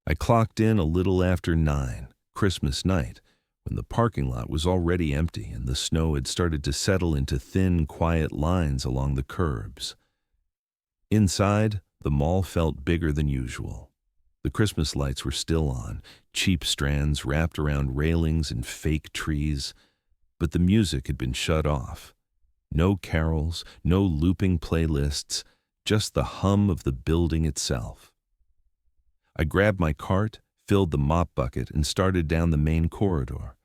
I clocked in a little after 9, Christmas night, when the parking lot was already empty and the snow had started to settle into thin, quiet lines along the curbs. Inside, the mall felt bigger than usual. The Christmas lights were still on, cheap strands wrapped around railings and fake trees, but the music had been shut off. No carols, no looping playlists, just the hum of the building itself. I grabbed my cart, filled the mop bucket, and started down the main corridor.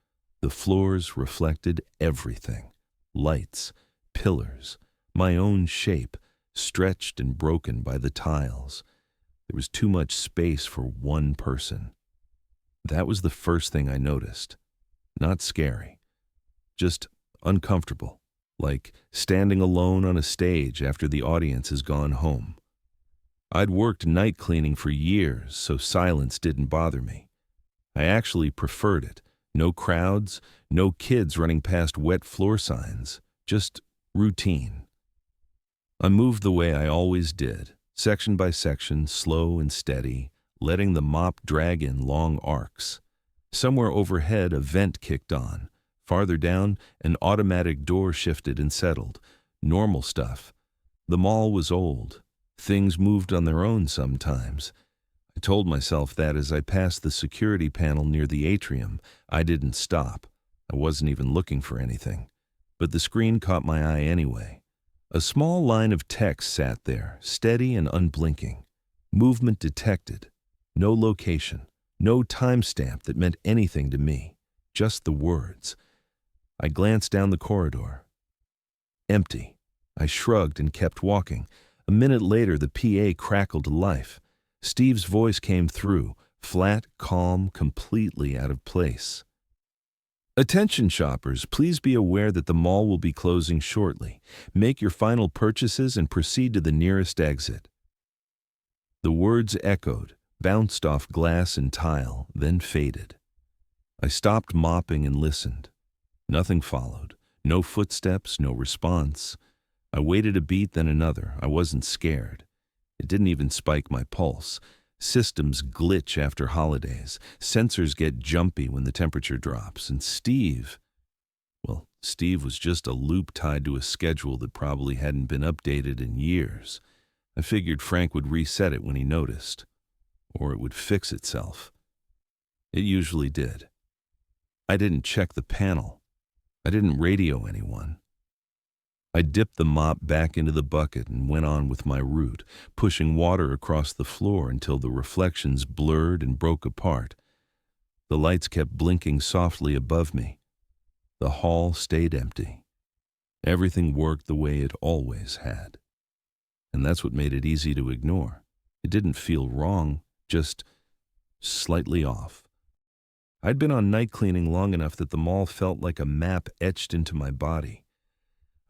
The floors reflected everything: lights, pillars, my own shape, stretched and broken by the tiles. There was too much space for one person. That was the first thing I noticed. Not scary, just uncomfortable, like standing alone on a stage after the audience has gone home. I'd worked night cleaning for years, so silence didn't bother me. I actually preferred it. No crowds, no kids running past wet floor signs, just routine. I moved the way I always did, section by section, slow and steady, letting the mop drag in long arcs. Somewhere overhead, a vent kicked on. Farther down, an automatic door shifted and settled. Normal stuff. The mall was old. Things moved on their own sometimes. I told myself that as I passed the security panel near the atrium. I didn't stop. I wasn't even looking for anything. But the screen caught my eye anyway. A small line of text sat there, steady and unblinking. Movement detected. No location. No timestamp that meant anything to me. Just the words. I glanced down the corridor. Empty. I shrugged and kept walking. A minute later, the PA crackled to life. Steve's voice came through, flat, calm, completely out of place. Attention shoppers, please be aware that the mall will be closing shortly. Make your final purchases and proceed to the nearest exit. The words echoed, bounced off glass and tile, then faded. I stopped mopping and listened. Nothing followed. No footsteps, no response. I waited a beat, then another. I wasn't scared. It didn't even spike my pulse. Systems glitch after holidays. Sensors get jumpy when the temperature drops. And Steve was just a loop tied to a schedule that probably hadn't been updated in years. I figured Frank would reset it when he noticed. Or it would fix itself. It usually did. I didn't check the panel. I didn't radio anyone. I dipped the mop back into the bucket and went on with my route, pushing water across the floor until the reflections blurred and broke apart. The lights kept blinking softly above me. The hall stayed empty. Everything worked the way it always had. And that's what made it easy to ignore. It didn't feel wrong, just slightly off. I'd been on night cleaning long enough that the mall felt like a map etched into my body.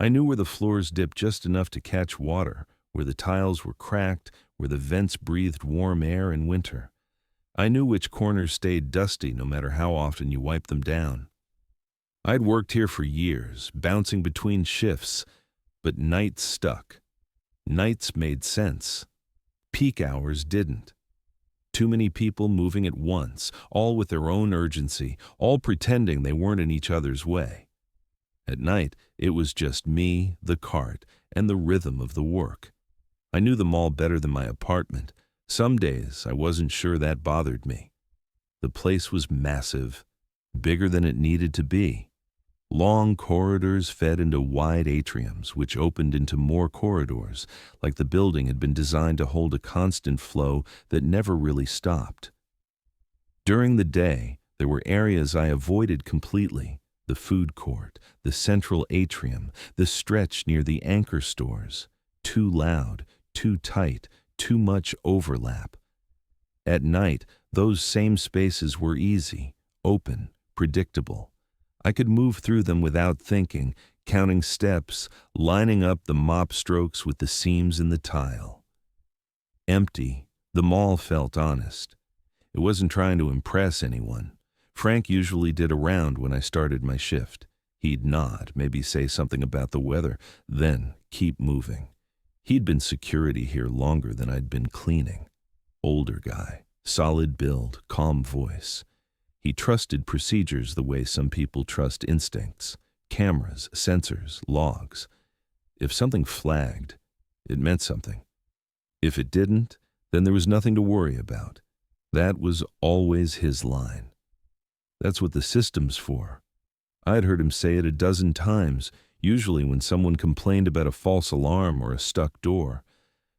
I knew where the floors dipped just enough to catch water, where the tiles were cracked, where the vents breathed warm air in winter. I knew which corners stayed dusty no matter how often you wiped them down. I'd worked here for years, bouncing between shifts, but nights stuck. Nights made sense. Peak hours didn't. Too many people moving at once, all with their own urgency, all pretending they weren't in each other's way. At night, it was just me, the cart, and the rhythm of the work. I knew the mall better than my apartment. Some days, I wasn't sure that bothered me. The place was massive, bigger than it needed to be. Long corridors fed into wide atriums, which opened into more corridors, like the building had been designed to hold a constant flow that never really stopped. During the day, there were areas I avoided completely. The food court, the central atrium, the stretch near the anchor stores. Too loud, too tight, too much overlap. At night, those same spaces were easy, open, predictable. I could move through them without thinking, counting steps, lining up the mop strokes with the seams in the tile. Empty, the mall felt honest. It wasn't trying to impress anyone. Frank usually did a round when I started my shift. He'd nod, maybe say something about the weather, then keep moving. He'd been security here longer than I'd been cleaning. Older guy, Solid build, calm voice. He trusted procedures the way some people trust instincts. Cameras, sensors, logs. If something flagged, it meant something. If it didn't, then there was nothing to worry about. That was always his line. That's what the system's for. I'd heard him say it a dozen times, usually when someone complained about a false alarm or a stuck door.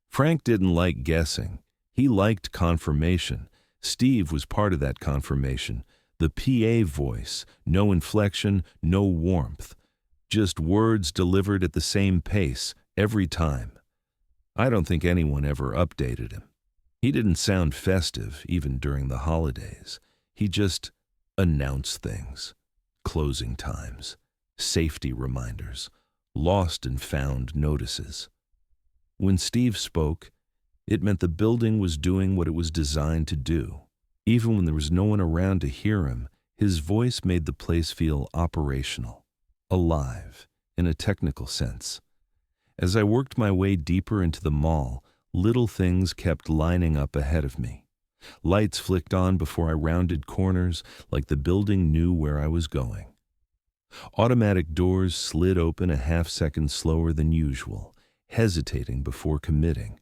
Frank didn't like guessing. He liked confirmation. Steve was part of that confirmation. The PA voice, no inflection, no warmth. Just words delivered at the same pace, every time. I don't think anyone ever updated him. He didn't sound festive, even during the holidays. He just announced things. Closing times, safety reminders, lost and found notices. When Steve spoke, it meant the building was doing what it was designed to do. Even when there was no one around to hear him, his voice made the place feel operational, alive, in a technical sense. As I worked my way deeper into the mall, little things kept lining up ahead of me. Lights flicked on before I rounded corners, like the building knew where I was going. Automatic doors slid open a half-second slower than usual, hesitating before committing.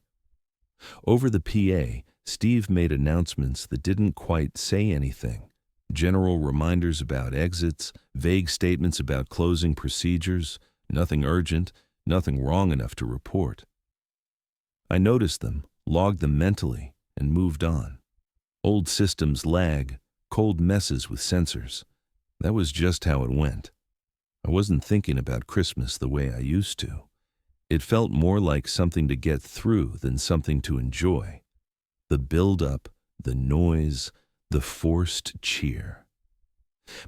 Over the PA, Steve made announcements that didn't quite say anything. General reminders about exits, vague statements about closing procedures, nothing urgent, nothing wrong enough to report. I noticed them, logged them mentally, and moved on. Old systems lag, cold messes with sensors. That was just how it went. I wasn't thinking about Christmas the way I used to. It felt more like something to get through than something to enjoy. The build-up, the noise, the forced cheer.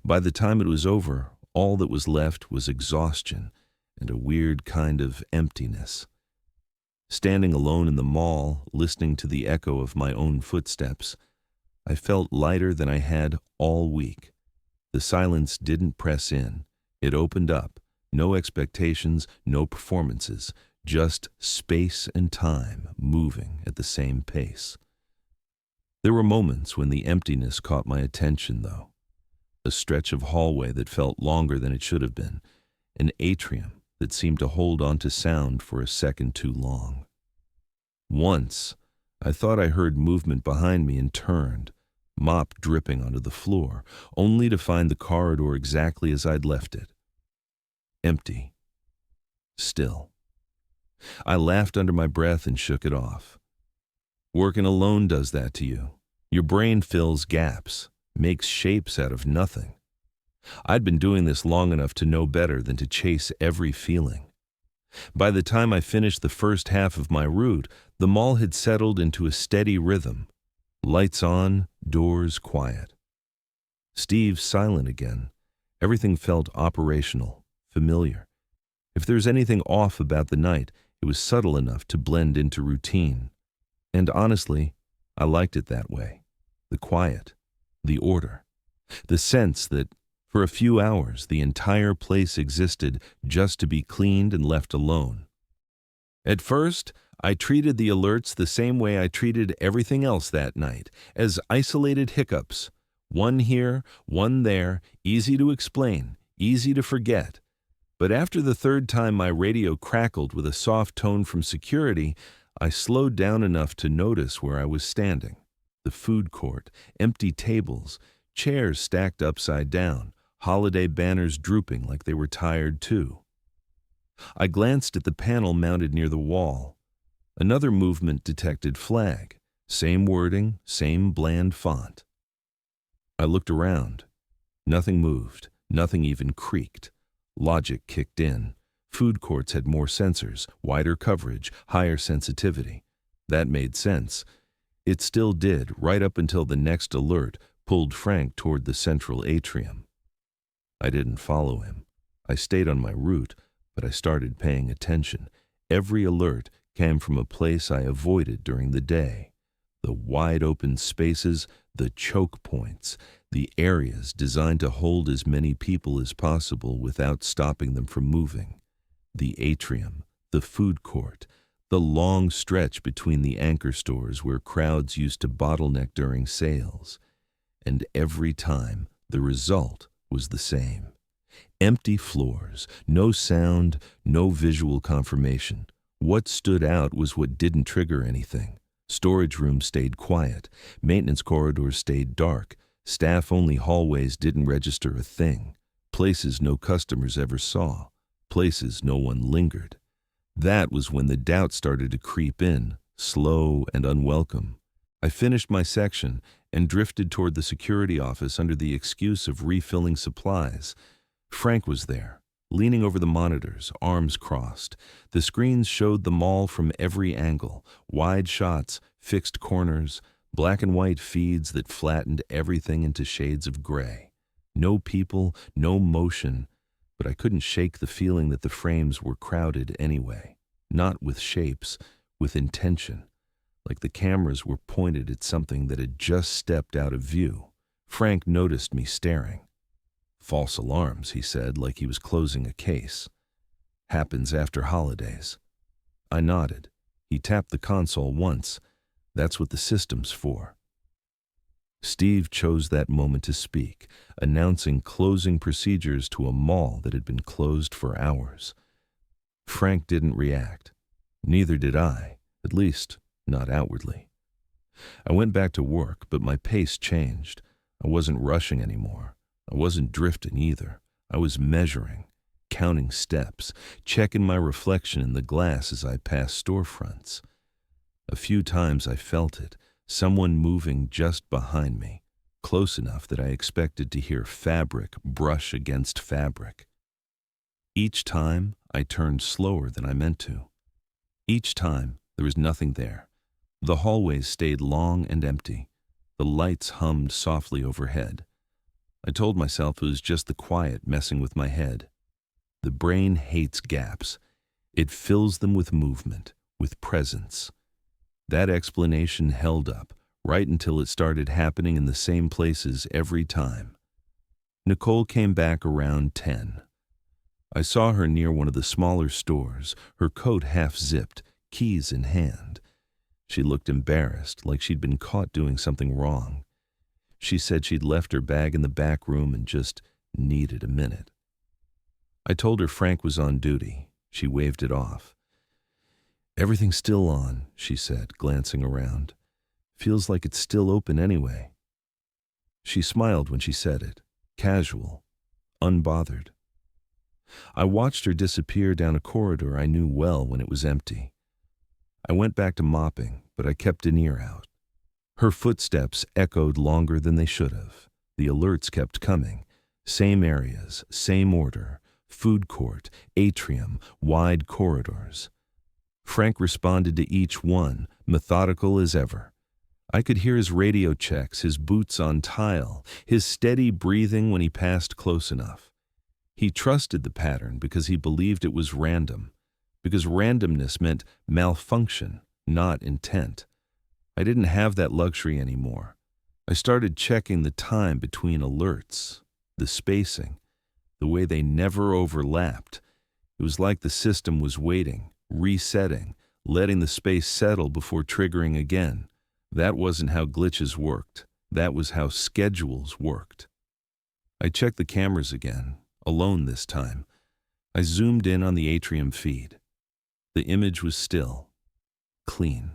By the time it was over, all that was left was exhaustion and a weird kind of emptiness. Standing alone in the mall, listening to the echo of my own footsteps, I felt lighter than I had all week. The silence didn't press in. It opened up. No expectations, no performances, just space and time moving at the same pace. There were moments when the emptiness caught my attention, though. A stretch of hallway that felt longer than it should have been. An atrium that seemed to hold on to sound for a second too long. Once, I thought I heard movement behind me and turned, mop dripping onto the floor, only to find the corridor exactly as I'd left it. Empty. Still. I laughed under my breath and shook it off. Working alone does that to you. Your brain fills gaps, makes shapes out of nothing. I'd been doing this long enough to know better than to chase every feeling. By the time I finished the first half of my route, the mall had settled into a steady rhythm. Lights on, doors quiet. Steve silent again. Everything felt operational, familiar. If there was anything off about the night, it was subtle enough to blend into routine. And honestly, I liked it that way. The quiet, the order, the sense that for a few hours the entire place existed just to be cleaned and left alone. At first, I treated the alerts the same way I treated everything else that night, as isolated hiccups. One here, one there, easy to explain, easy to forget. But after the third time my radio crackled with a soft tone from security, I slowed down enough to notice where I was standing. The food court, empty tables, chairs stacked upside down, holiday banners drooping like they were tired too. I glanced at the panel mounted near the wall. Another movement detected flag. Same wording, same bland font. I looked around. Nothing moved, nothing even creaked. Logic kicked in. Food courts had more sensors, wider coverage, higher sensitivity. That made sense. It still did, right up until the next alert pulled Frank toward the central atrium. I didn't follow him. I stayed on my route, but I started paying attention. Every alert came from a place I avoided during the day. The wide-open spaces, the choke points, the areas designed to hold as many people as possible without stopping them from moving. The atrium, the food court, The long stretch between the anchor stores where crowds used to bottleneck during sales. And every time, the result was the same. Empty floors, no sound, no visual confirmation. What stood out was what didn't trigger anything. Storage rooms stayed quiet, maintenance corridors stayed dark, staff-only hallways didn't register a thing, places no customers ever saw, places no one lingered. That was when the doubt started to creep in, slow and unwelcome. I finished my section and drifted toward the security office under the excuse of refilling supplies. Frank was there, leaning over the monitors, arms crossed. The screens showed the mall from every angle, wide shots, fixed corners, black and white feeds that flattened everything into shades of gray. No people, no motion, but I couldn't shake the feeling that the frames were crowded anyway. Not with shapes, with intention. Like the cameras were pointed at something that had just stepped out of view. Frank noticed me staring. "False alarms," he said, like he was closing a case. "Happens after holidays." I nodded. He tapped the console once. That's what the system's for. Steve chose that moment to speak, announcing closing procedures to a mall that had been closed for hours. Frank didn't react. Neither did I, at least not outwardly. I went back to work, but my pace changed. I wasn't rushing anymore. I wasn't drifting either. I was measuring, counting steps, checking my reflection in the glass as I passed storefronts. A few times I felt it, someone moving just behind me, close enough that I expected to hear fabric brush against fabric. Each time, I turned slower than I meant to. Each time, there was nothing there. The hallways stayed long and empty. The lights hummed softly overhead. I told myself it was just the quiet messing with my head. The brain hates gaps. It fills them with movement, with presence. That explanation held up, right until it started happening in the same places every time. Nicole came back around 10. I saw her near one of the smaller stores, her coat half-zipped, keys in hand. She looked embarrassed, like she'd been caught doing something wrong. She said she'd left her bag in the back room and just needed a minute. I told her Frank was on duty. She waved it off. "Everything's still on," she said, glancing around. "Feels like it's still open anyway." She smiled when she said it, casual, unbothered. I watched her disappear down a corridor I knew well when it was empty. I went back to mopping, but I kept an ear out. Her footsteps echoed longer than they should have. The alerts kept coming. Same areas, same order, food court, atrium, wide corridors. Frank responded to each one, methodical as ever. I could hear his radio checks, his boots on tile, his steady breathing when he passed close enough. He trusted the pattern because he believed it was random, because randomness meant malfunction, not intent. I didn't have that luxury anymore. I started checking the time between alerts, the spacing, the way they never overlapped. It was like the system was waiting, resetting, letting the space settle before triggering again. That wasn't how glitches worked. That was how schedules worked. I checked the cameras again, alone this time. I zoomed in on the atrium feed. The image was still, clean.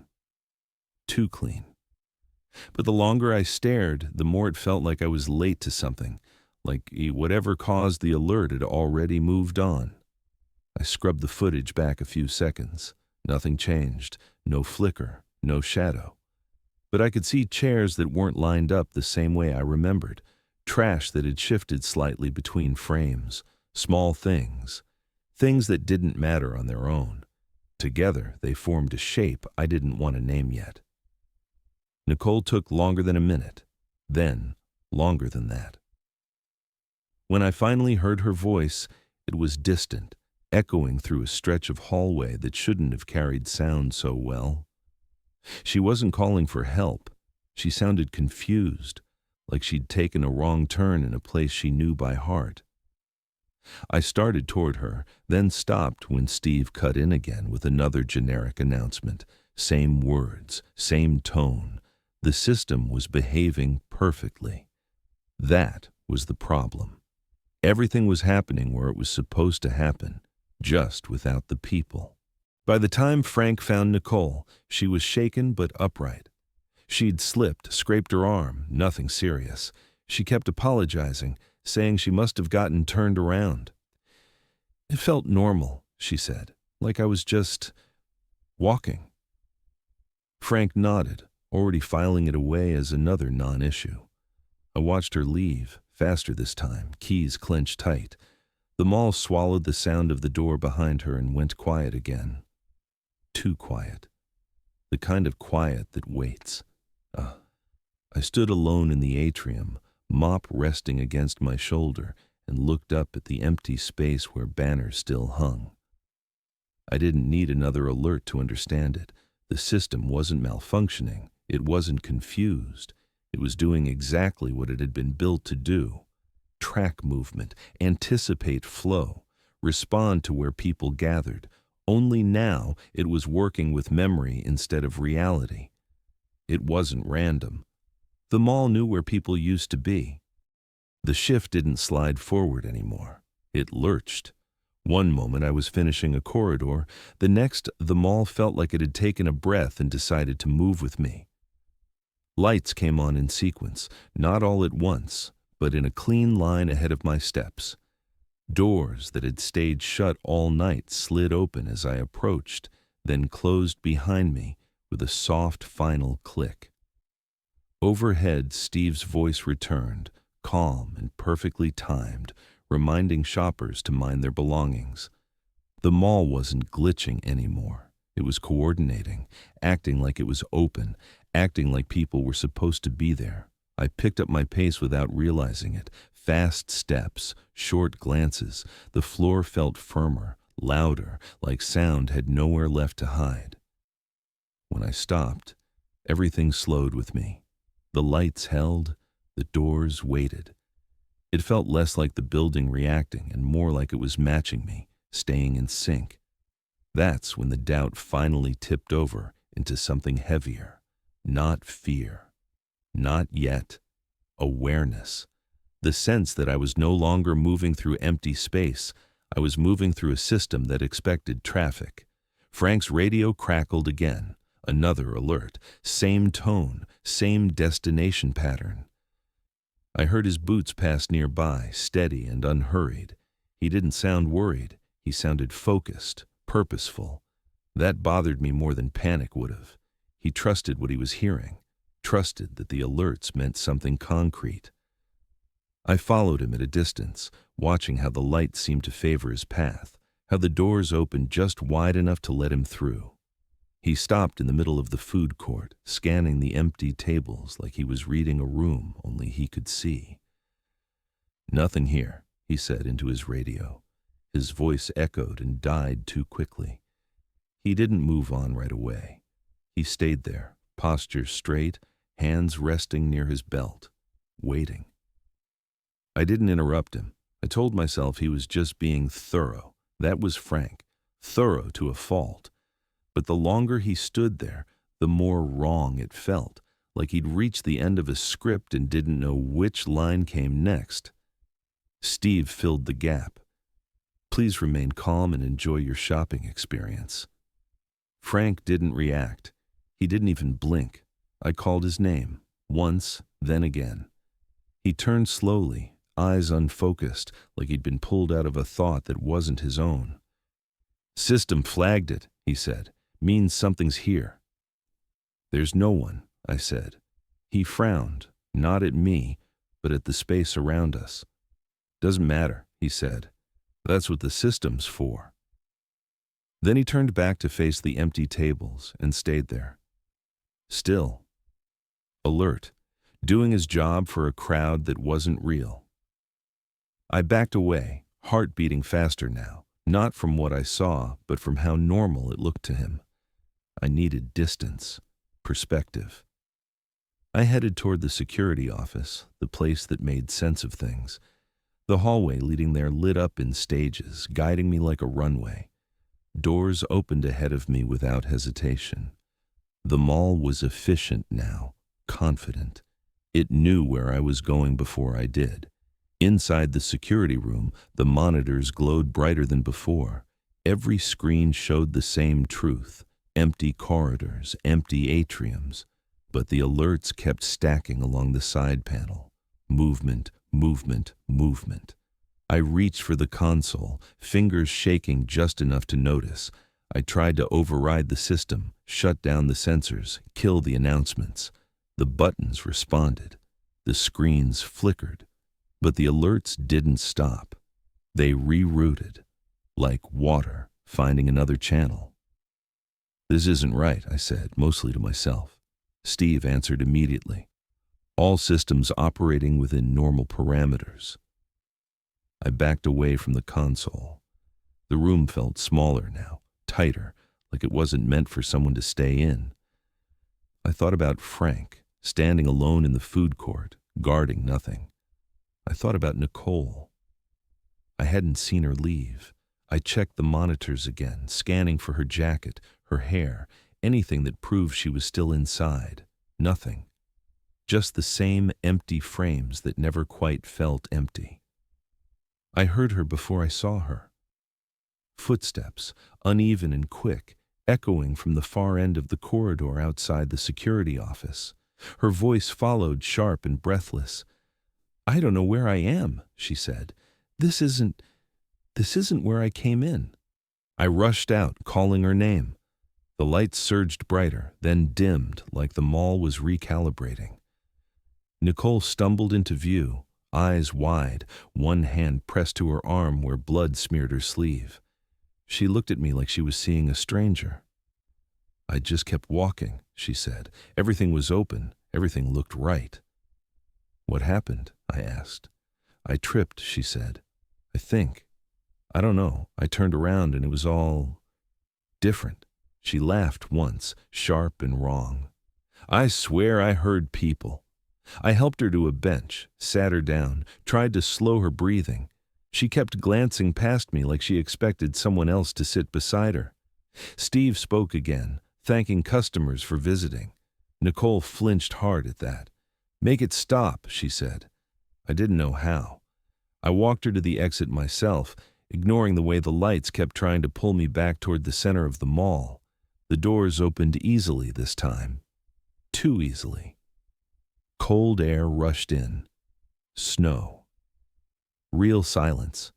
Too clean. But the longer I stared, the more it felt like I was late to something, like whatever caused the alert had already moved on. I scrubbed the footage back a few seconds. Nothing changed, no flicker, no shadow. But I could see chairs that weren't lined up the same way I remembered, trash that had shifted slightly between frames, small things that didn't matter on their own. Together, they formed a shape I didn't want to name yet. Nicole took longer than a minute, then longer than that. When I finally heard her voice, it was distant, echoing through a stretch of hallway that shouldn't have carried sound so well. She wasn't calling for help. She sounded confused, like she'd taken a wrong turn in a place she knew by heart. I started toward her, then stopped when Steve cut in again with another generic announcement. Same words, same tone. The system was behaving perfectly. That was the problem. Everything was happening where it was supposed to happen, just without the people. By the time Frank found Nicole, she was shaken but upright. She'd slipped, scraped her arm, nothing serious. She kept apologizing, saying she must have gotten turned around. It felt normal, she said, like I was just walking. Frank nodded, already filing it away as another non-issue. I watched her leave, faster this time, keys clenched tight. The mall swallowed the sound of the door behind her and went quiet again. Too quiet. The kind of quiet that waits. I stood alone in the atrium, mop resting against my shoulder, and looked up at the empty space where banners still hung. I didn't need another alert to understand it. The system wasn't malfunctioning. It wasn't confused. It was doing exactly what it had been built to do. Track movement, anticipate flow, respond to where people gathered. Only now it was working with memory instead of reality. It wasn't random. The mall knew where people used to be. The shift didn't slide forward anymore. It lurched. One moment I was finishing a corridor, the next the mall felt like it had taken a breath and decided to move with me. Lights came on in sequence, not all at once, but in a clean line ahead of my steps. Doors that had stayed shut all night slid open as I approached, then closed behind me with a soft final click. Overhead, Steve's voice returned, calm and perfectly timed, reminding shoppers to mind their belongings. The mall wasn't glitching anymore. It was coordinating, acting like it was open, acting like people were supposed to be there. I picked up my pace without realizing it. Fast steps, short glances. The floor felt firmer, louder, like sound had nowhere left to hide. When I stopped, everything slowed with me. The lights held, the doors waited. It felt less like the building reacting and more like it was matching me, staying in sync. That's when the doubt finally tipped over into something heavier. Not fear. Not yet. Awareness. The sense that I was no longer moving through empty space. I was moving through a system that expected traffic. Frank's radio crackled again. Another alert. Same tone, same destination pattern. I heard his boots pass nearby, steady and unhurried. He didn't sound worried. He sounded focused, purposeful. That bothered me more than panic would have. He trusted what he was hearing, trusted that the alerts meant something concrete. I followed him at a distance, watching how the light seemed to favor his path, how the doors opened just wide enough to let him through. He stopped in the middle of the food court, scanning the empty tables like he was reading a room only he could see. "Nothing here," he said into his radio. His voice echoed and died too quickly. He didn't move on right away. He stayed there, posture straight, hands resting near his belt, waiting. I didn't interrupt him. I told myself he was just being thorough. That was Frank, thorough to a fault. But the longer he stood there, the more wrong it felt, like he'd reached the end of a script and didn't know which line came next. Steve filled the gap. "Please remain calm and enjoy your shopping experience." Frank didn't react. He didn't even blink. I called his name, once, then again. He turned slowly, eyes unfocused, like he'd been pulled out of a thought that wasn't his own. "System flagged it," he said. "Means something's here." "There's no one," I said. He frowned, not at me, but at the space around us. "Doesn't matter," he said. "That's what the system's for." Then he turned back to face the empty tables and stayed there. Still. Alert. Doing his job for a crowd that wasn't real. I backed away, heart beating faster now, not from what I saw, but from how normal it looked to him. I needed distance, perspective. I headed toward the security office, the place that made sense of things. The hallway leading there lit up in stages, guiding me like a runway. Doors opened ahead of me without hesitation. The mall was efficient now, confident. It knew where I was going before I did. Inside the security room, the monitors glowed brighter than before. Every screen showed the same truth: empty corridors, empty atriums. But the alerts kept stacking along the side panel. Movement, movement, movement. I reached for the console, fingers shaking just enough to notice. I tried to override the system, shut down the sensors, kill the announcements. The buttons responded. The screens flickered. But the alerts didn't stop. They rerouted, like water finding another channel. "This isn't right," I said, mostly to myself. Steve answered immediately. "All systems operating within normal parameters." I backed away from the console. The room felt smaller now, tighter, like it wasn't meant for someone to stay in. I thought about Frank, standing alone in the food court, guarding nothing. I thought about Nicole. I hadn't seen her leave. I checked the monitors again, scanning for her jacket, her hair, anything that proved she was still inside. Nothing. Just the same empty frames that never quite felt empty. I heard her before I saw her. Footsteps, uneven and quick, echoing from the far end of the corridor outside the security office. Her voice followed, sharp and breathless. "I don't know where I am," she said. This isn't where I came in." I rushed out, calling her name. The lights surged brighter, then dimmed like the mall was recalibrating. Nicole stumbled into view, eyes wide, one hand pressed to her arm where blood smeared her sleeve. She looked at me like she was seeing a stranger. "I just kept walking," she said. "Everything was open. Everything looked right." "What happened?" I asked. "I tripped," she said. "I think. I don't know. I turned around and it was all different." She laughed once, sharp and wrong. "I swear I heard people." I helped her to a bench, sat her down, tried to slow her breathing. She kept glancing past me like she expected someone else to sit beside her. Steve spoke again, thanking customers for visiting. Nicole flinched hard at that. "Make it stop," she said. I didn't know how. I walked her to the exit myself, ignoring the way the lights kept trying to pull me back toward the center of the mall. The doors opened easily this time. Too easily. Cold air rushed in. Snow. Real silence.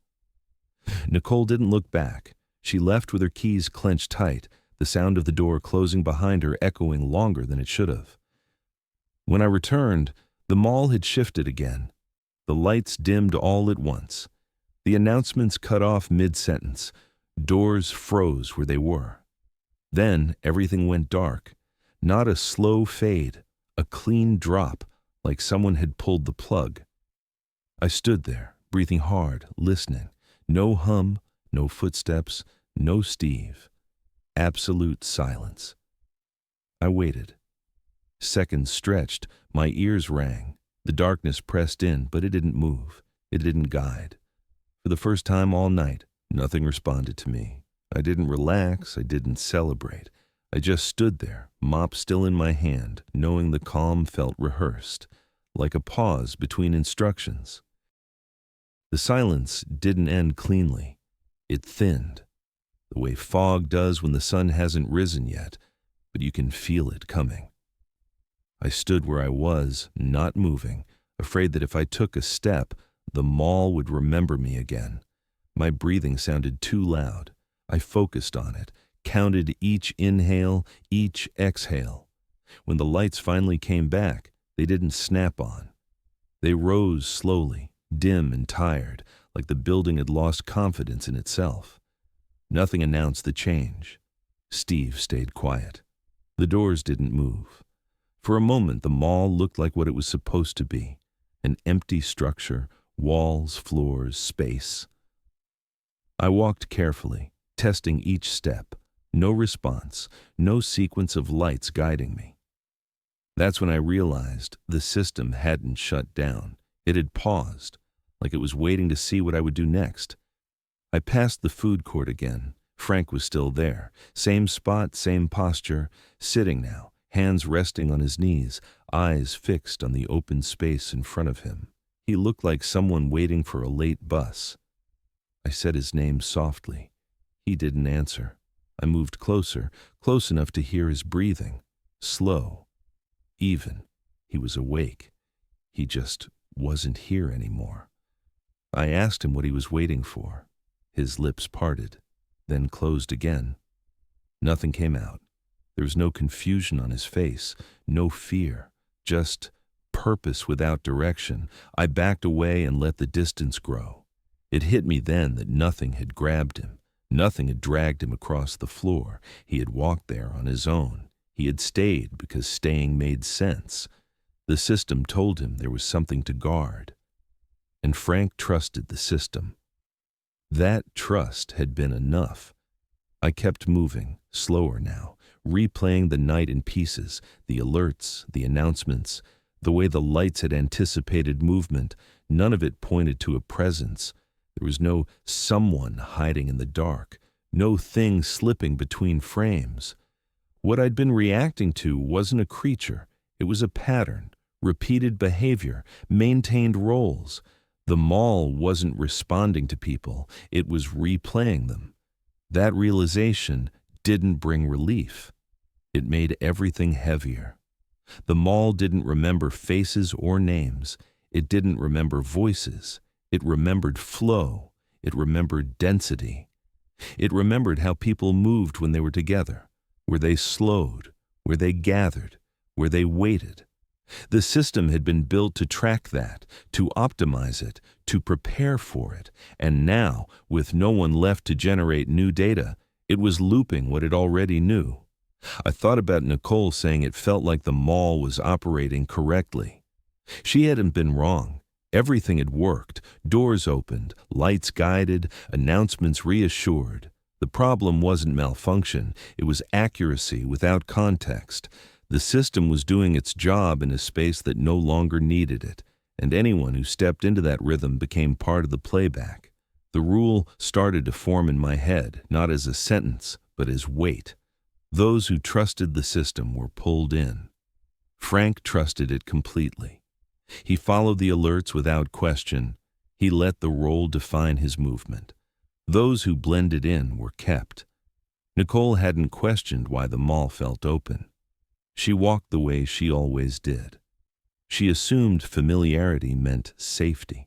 Nicole didn't look back. She left with her keys clenched tight, the sound of the door closing behind her echoing longer than it should have. When I returned, the mall had shifted again. The lights dimmed all at once. The announcements cut off mid-sentence. Doors froze where they were. Then everything went dark. Not a slow fade, a clean drop, like someone had pulled the plug. I stood there, breathing hard, listening. No hum, no footsteps, no Steve. Absolute silence. I waited. Seconds stretched, my ears rang. The darkness pressed in, but it didn't move. It didn't guide. For the first time all night, nothing responded to me. I didn't relax, I didn't celebrate. I just stood there, mop still in my hand, knowing the calm felt rehearsed, like a pause between instructions. The silence didn't end cleanly. It thinned, the way fog does when the sun hasn't risen yet, but you can feel it coming. I stood where I was, not moving, afraid that if I took a step, the mall would remember me again. My breathing sounded too loud. I focused on it, counted each inhale, each exhale. When the lights finally came back, they didn't snap on. They rose slowly, dim and tired, like the building had lost confidence in itself. Nothing announced the change. Steve stayed quiet. The doors didn't move. For a moment, the mall looked like what it was supposed to be, an empty structure, walls, floors, space. I walked carefully, testing each step. No response, no sequence of lights guiding me. That's when I realized the system hadn't shut down. It had paused. like it was waiting to see what I would do next. I passed the food court again. Frank was still there. Same spot, same posture, sitting now, hands resting on his knees, eyes fixed on the open space in front of him. He looked like someone waiting for a late bus. I said his name softly. He didn't answer. I moved closer, close enough to hear his breathing. Slow. Even. He was awake. He just wasn't here anymore. I asked him what he was waiting for. His lips parted, then closed again. Nothing came out. There was no confusion on his face, no fear, just purpose without direction. I backed away and let the distance grow. It hit me then that nothing had grabbed him. Nothing had dragged him across the floor. He had walked there on his own. He had stayed because staying made sense. The system told him there was something to guard. And Frank trusted the system. That trust had been enough. I kept moving, slower now, replaying the night in pieces, the alerts, the announcements, the way the lights had anticipated movement. None of it pointed to a presence. There was no someone hiding in the dark, no thing slipping between frames. What I'd been reacting to wasn't a creature. It was a pattern, repeated behavior, maintained roles. The mall wasn't responding to people. It was replaying them. That realization didn't bring relief. It made everything heavier. The mall didn't remember faces or names. It didn't remember voices. It remembered flow. It remembered density. It remembered how people moved when they were together, where they slowed, where they gathered, where they waited. The system had been built to track that, to optimize it, to prepare for it, and now, with no one left to generate new data, it was looping what it already knew. I thought about Nicole saying it felt like the mall was operating correctly. She hadn't been wrong. Everything had worked. Doors opened, lights guided, announcements reassured. The problem wasn't malfunction, it was accuracy without context. The system was doing its job in a space that no longer needed it, and anyone who stepped into that rhythm became part of the playback. The rule started to form in my head, not as a sentence, but as weight. Those who trusted the system were pulled in. Frank trusted it completely. He followed the alerts without question. He let the role define his movement. Those who blended in were kept. Nicole hadn't questioned why the mall felt open. She walked the way she always did. She assumed familiarity meant safety.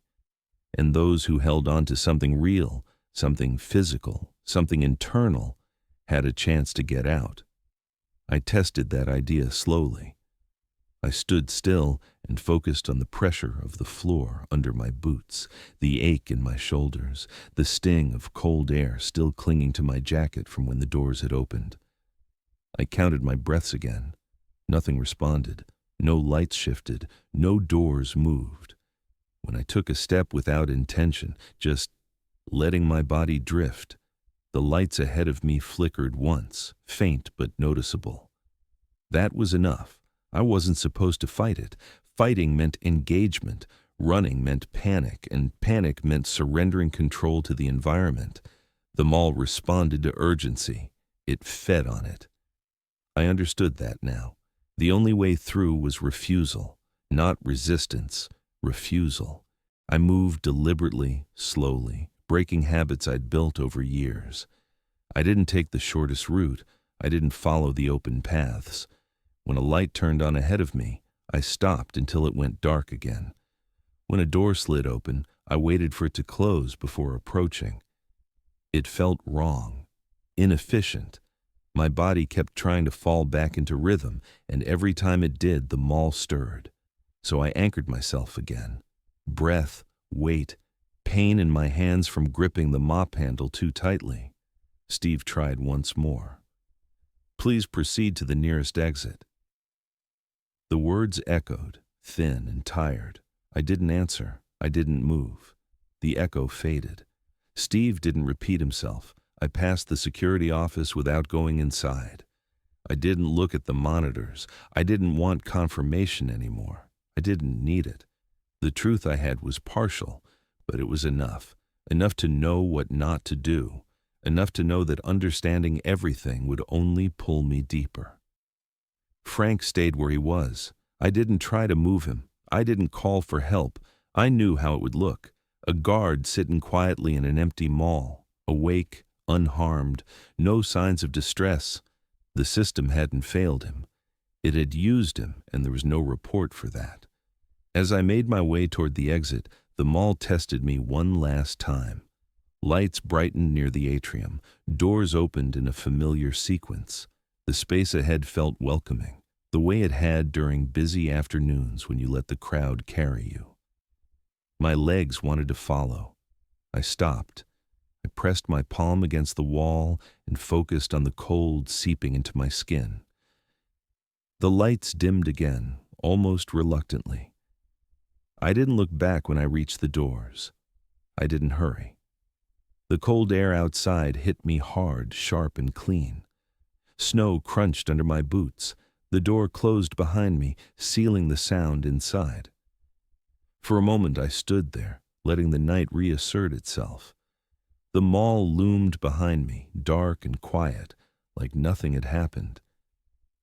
And those who held on to something real, something physical, something internal, had a chance to get out. I tested that idea slowly. I stood still and focused on the pressure of the floor under my boots, the ache in my shoulders, the sting of cold air still clinging to my jacket from when the doors had opened. I counted my breaths again. Nothing responded. No lights shifted. No doors moved. When I took a step without intention, just letting my body drift, the lights ahead of me flickered once, faint but noticeable. That was enough. I wasn't supposed to fight it. Fighting meant engagement. Running meant panic, and panic meant surrendering control to the environment. The mall responded to urgency. It fed on it. I understood that now. The only way through was refusal, not resistance, refusal. I moved deliberately, slowly, breaking habits I'd built over years. I didn't take the shortest route. I didn't follow the open paths. When a light turned on ahead of me, I stopped until it went dark again. When a door slid open, I waited for it to close before approaching. It felt wrong, inefficient. My body kept trying to fall back into rhythm, and every time it did, the mall stirred. So I anchored myself again. Breath, weight, pain in my hands from gripping the mop handle too tightly. Steve tried once more. "Please proceed to the nearest exit." The words echoed, thin and tired. I didn't answer. I didn't move. The echo faded. Steve didn't repeat himself. I passed the security office without going inside. I didn't look at the monitors. I didn't want confirmation anymore. I didn't need it. The truth I had was partial, But it was enough. Enough to know what not to do. Enough to know that understanding everything would only pull me deeper. Frank stayed where he was. I didn't try to move him. I didn't call for help. I knew how it would look. A guard sitting quietly in an empty mall, awake, unharmed, no signs of distress. The system hadn't failed him. It had used him, and there was no report for that. As I made my way toward the exit, the mall tested me one last time. Lights brightened near the atrium. Doors opened in a familiar sequence. The space ahead felt welcoming, the way it had during busy afternoons when you let the crowd carry you. My legs wanted to follow. I stopped. I pressed my palm against the wall and focused on the cold seeping into my skin. The lights dimmed again, almost reluctantly. I didn't look back when I reached the doors. I didn't hurry. The cold air outside hit me hard, sharp, and clean. Snow crunched under my boots. The door closed behind me, sealing the sound inside. For a moment I stood there, letting the night reassert itself. The mall loomed behind me, dark and quiet, like nothing had happened.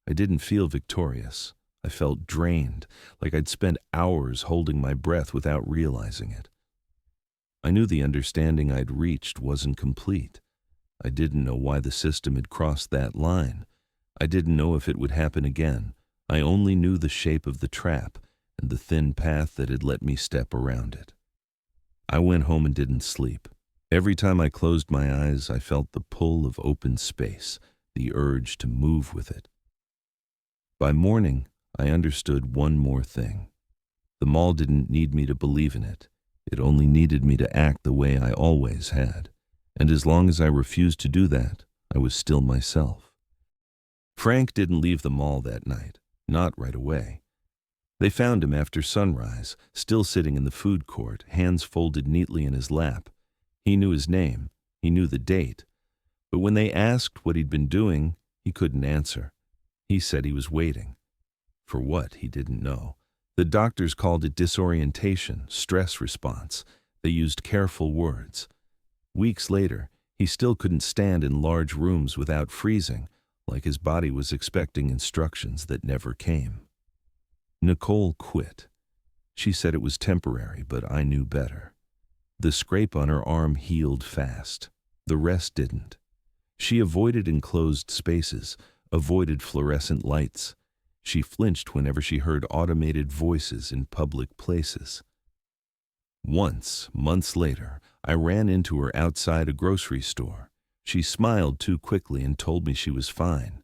I didn't feel victorious. I felt drained, like I'd spent hours holding my breath without realizing it. I knew the understanding I'd reached wasn't complete. I didn't know why the system had crossed that line. I didn't know if it would happen again. I only knew the shape of the trap and the thin path that had let me step around it. I went home and didn't sleep. Every time I closed my eyes, I felt the pull of open space, the urge to move with it. By morning, I understood one more thing. The mall didn't need me to believe in it. It only needed me to act the way I always had. And as long as I refused to do that, I was still myself. Frank didn't leave the mall that night, not right away. They found him after sunrise, still sitting in the food court, hands folded neatly in his lap. He knew his name, he knew the date, but when they asked what he'd been doing, he couldn't answer. He said he was waiting. For what, he didn't know. The doctors called it disorientation, stress response. They used careful words. Weeks later, he still couldn't stand in large rooms without freezing, like his body was expecting instructions that never came. Nicole quit. She said it was temporary, but I knew better. The scrape on her arm healed fast. The rest didn't. She avoided enclosed spaces, avoided fluorescent lights. She flinched whenever she heard automated voices in public places. Once, months later, I ran into her outside a grocery store. She smiled too quickly and told me she was fine.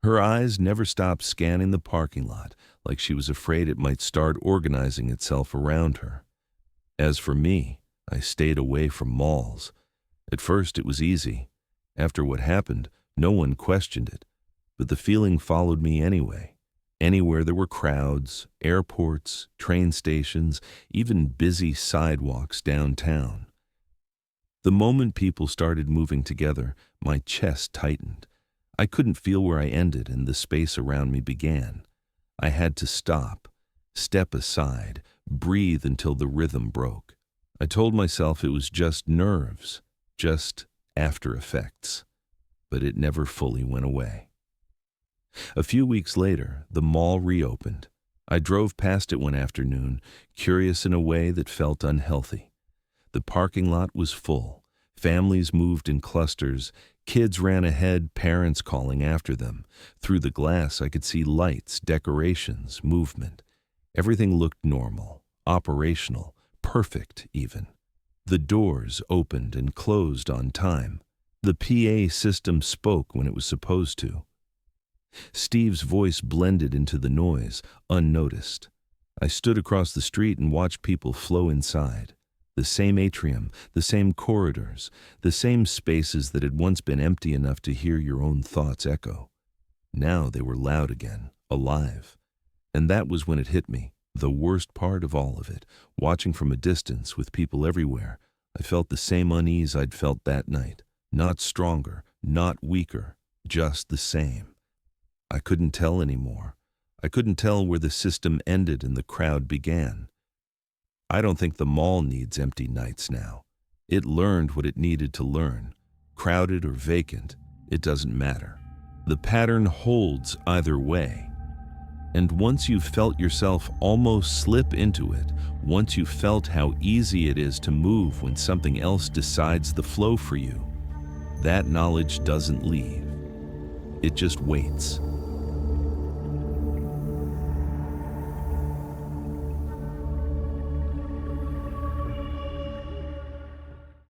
Her eyes never stopped scanning the parking lot, like she was afraid it might start organizing itself around her. As for me, I stayed away from malls. At first it was easy. After what happened, no one questioned it. But the feeling followed me anyway. Anywhere there were crowds, airports, train stations, even busy sidewalks downtown. The moment people started moving together, my chest tightened. I couldn't feel where I ended and the space around me began. I had to stop, step aside, breathe until the rhythm broke. I told myself it was just nerves, just after effects, but it never fully went away. A few weeks later, the mall reopened. I drove past it one afternoon, curious in a way that felt unhealthy. The parking lot was full. Families moved in clusters. Kids ran ahead, parents calling after them. Through the glass, I could see lights, decorations, movement. Everything looked normal, operational, perfect even. The doors opened and closed on time. The PA system spoke when it was supposed to. Steve's voice blended into the noise, unnoticed. I stood across the street and watched people flow inside. The same atrium, the same corridors, the same spaces that had once been empty enough to hear your own thoughts echo. Now they were loud again, alive. And that was when it hit me, the worst part of all of it. Watching from a distance with people everywhere, I felt the same unease I'd felt that night. Not stronger, not weaker, just the same. I couldn't tell anymore. I couldn't tell where the system ended and the crowd began. I don't think the mall needs empty nights now. It learned what it needed to learn. Crowded or vacant, it doesn't matter. The pattern holds either way. And once you've felt yourself almost slip into it, once you've felt how easy it is to move when something else decides the flow for you, that knowledge doesn't leave. It just waits.